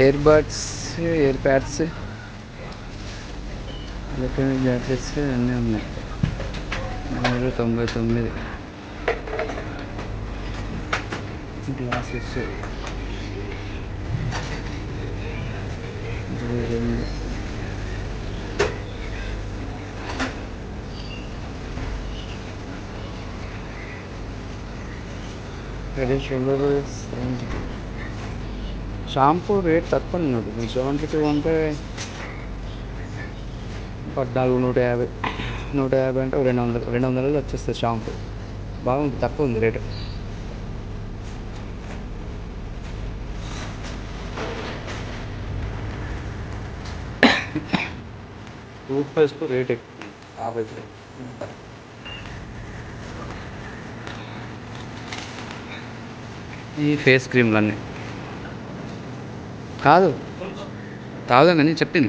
Year buds, ear pads, electronic gadgets అన్నీ ఉన్నాయి. 99 glasses 22. Shampoo rate తక్కువ ఉన్నది. 72 అంటే 14, 150. 150 అంటే 200 వచ్చేస్తుంది షాంపూ. బాగుంది, తక్కువ ఉంది రేటు. టూత్ పేస్ట్ రేట్ ఎక్కువ, 50. ఈ ఫేస్ క్రీమ్లన్నీ కాదు, తాగుదామని చెప్పింది.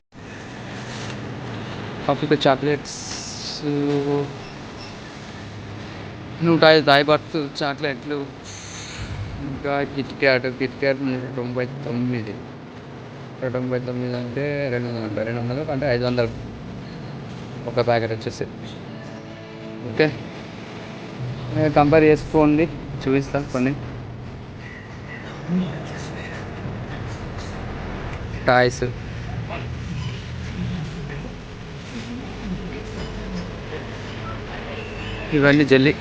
కాఫీ చాక్లెట్స్ 105 థాయ్ బాక్స్ చాక్లెట్లు. ఇంకా కిట్ క్యాట్ 99. 99 అంటే 200 అంటే 500 ఒక ప్యాకెట్ వచ్చేసి. ఓకే, కంపేర్ చేసుకోండి, చూపిస్తాను కొన్ని టాయ్స్. ఇవన్నీ జెల్లీ,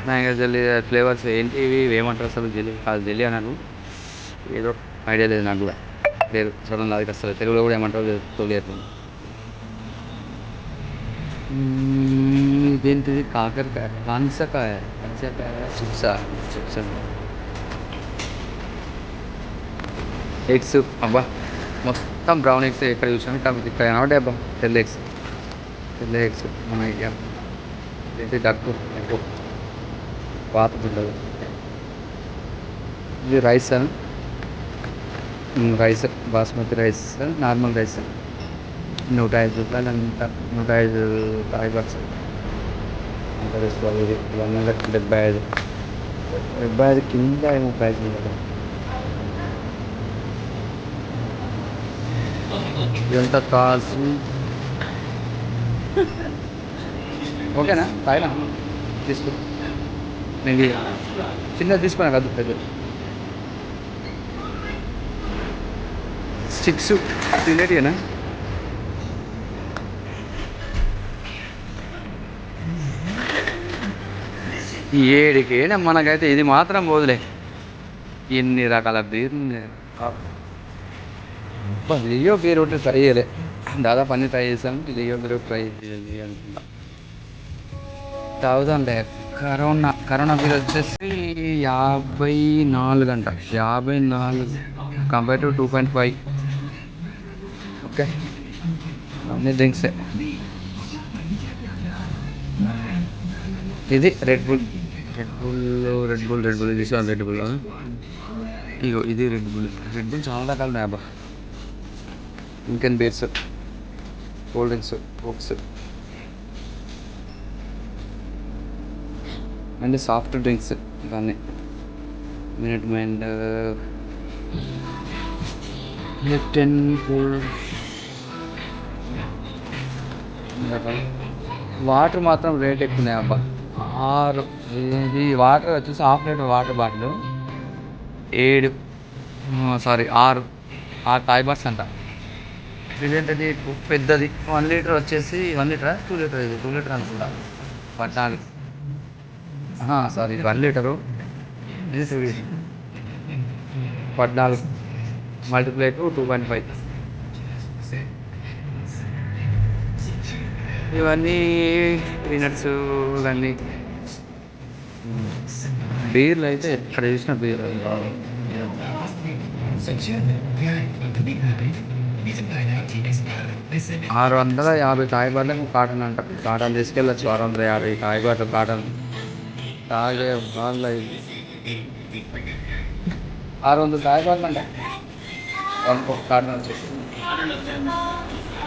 మ్యాంగో జెల్లీ ఫ్లేవర్స్. ఏంటి ఇవి, ఏమంటారు అసలు? జెల్లీ కాదు, జెల్లీ అన్నాను, ఏదో ఐడియా లేదు నాకు కూడా. లేదు సడన్ అది అసలు తెలుగులో కూడా ఏమంటారు తెలియదు. ఇదేంటిది? కాకరకాయ, కాన్సకాయ చిప్సా? Chips eggs. అబ్బా, మొత్తం బ్రౌన్ ఎగ్స్ ఎక్కడ చూసాను, కాబట్టి ఇక్కడ ఏమంటే అబ్బా తెల్ల ఎగ్స్ మన ఏంటి డక్కు ఎక్కువ పాత ఉండదు. ఇది rice rice basmati rice, normal rice. 105 రూపాయలు అంత. 105 థాయ్ బాక్స్ అంత తీసుకోవాలి. ఇది 175. 75 కింద ఏమో ప్రైస్ ఉండదు. ఎంత కాస్ట్? ఓకేనా? తాయినా తీసుకో. నేను చిన్నది తీసుకున్నా కదా, పెద్ద స్టిక్స్ తినేటియేనా? ఏడికేనా మనకైతే ఇది మాత్రం పోదులే. ఎన్ని రకాల బీర్లు. లియో బీర్ ఒకటి ట్రై చేయలే, దాదాపు అన్ని ట్రై చేశాను. లియో బీర్ ట్రై చేయాలి అనుకుంటా. తాగుదాంలే. కరోనా బీర్ వచ్చేసి 54 అంట. 54 కంపేర్ టు 2.5. ఓకే, అన్ని డ్రింక్సే. ఇది రెడ్ బుల్ ఇది రెడ్ బుల్. ఇగో ఇది రెడ్ బుల్ చాలా రకాలు ఉన్నాయి అబ్బా. ఇంకెన్ beers, cool drinks, cokes and soft drinks ఇవన్నీ. Minute Maid, Lipton cool. Water మాత్రం రేట్ ఎక్కువ ఉన్నాయి అబ్బా. 6. ఇది వాటర్ వచ్చేసి half litre water bottle 7, sorry 6 థాయ్ బాక్స్ అంట. ఇదేంటది పెద్దది 1 లీటర్ వచ్చేసి 1 లీటరా 2 లీటర్? ఇది 2 లీటర్ అనుకుంటా. 14, సారీ 1 లీటరు. ఇది 14 మల్టిప్లై టు 2.5. ఇవన్నీ పీనట్స్ ఇవన్నీ. బీర్లు అయితే ఎక్కడ చూసిన బీర్. 650 థాయ్ బాటిల్ కాటన్ అంట. కాటన్ తీసుకెళ్ళచ్చు. 650 థాయ్ బాటిల్ కాటన్ తాగే వాళ్ళ 600 థాయ్ బాటిల్ అంట. కాటన్ వచ్చేసి